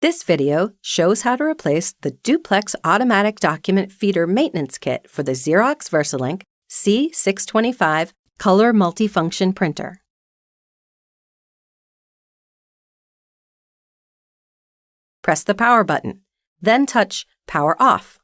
This video shows how to replace the Duplex automatic document feeder maintenance kit for the Xerox VersaLink C625 color multifunction printer. Press the power button, then touch Power Off.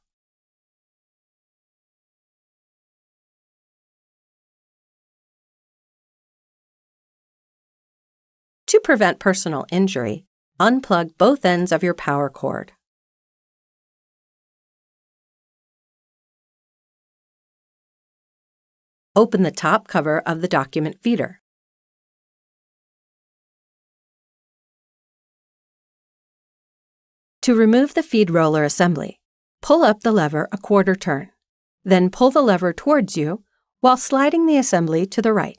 To prevent personal injury, unplug both ends of your power cord. Open the top cover of the document feeder. To remove the feed roller assembly, pull up the lever a quarter turn. Then pull the lever towards you while sliding the assembly to the right.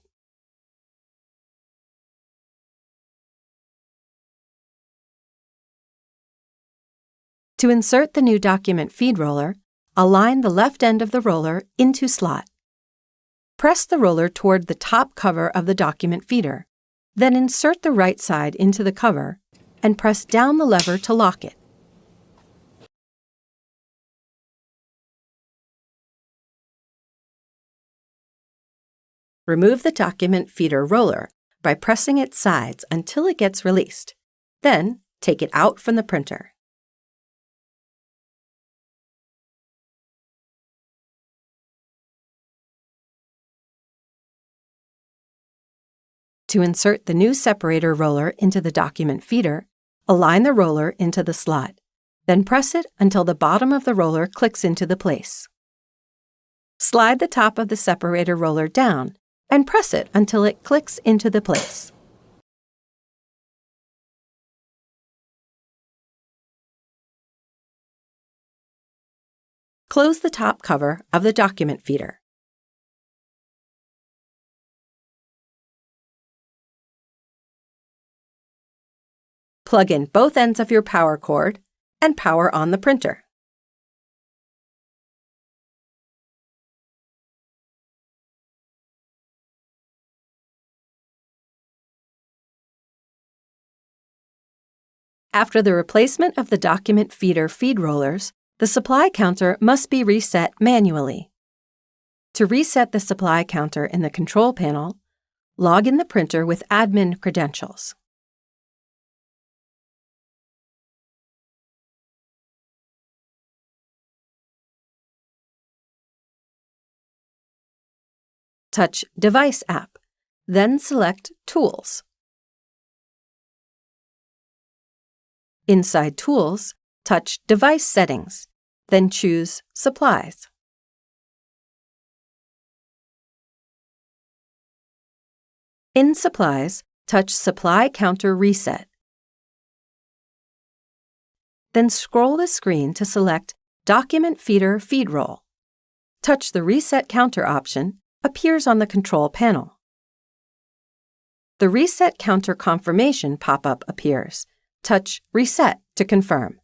To insert the new document feed roller, align the left end of the roller into slot. Press the roller toward the top cover of the document feeder, then insert the right side into the cover and press down the lever to lock it. Remove the document feeder roller by pressing its sides until it gets released. Then, take it out from the printer. To insert the new separator roller into the document feeder, align the roller into the slot. Then press it until the bottom of the roller clicks into the place. Slide the top of the separator roller down and press it until it clicks into the place. Close the top cover of the document feeder. Plug in both ends of your power cord and power on the printer. After the replacement of the document feeder feed rollers, the supply counter must be reset manually. To reset the supply counter in the control panel, log in the printer with admin credentials. Touch Device app, then select Tools. Inside Tools, touch Device Settings, then choose Supplies. In Supplies, touch Supply Counter Reset. Then scroll the screen to select Document Feeder Feed Roll. Touch the Reset Counter option, appears on the control panel. The Reset Counter confirmation pop-up appears. Touch Reset to confirm.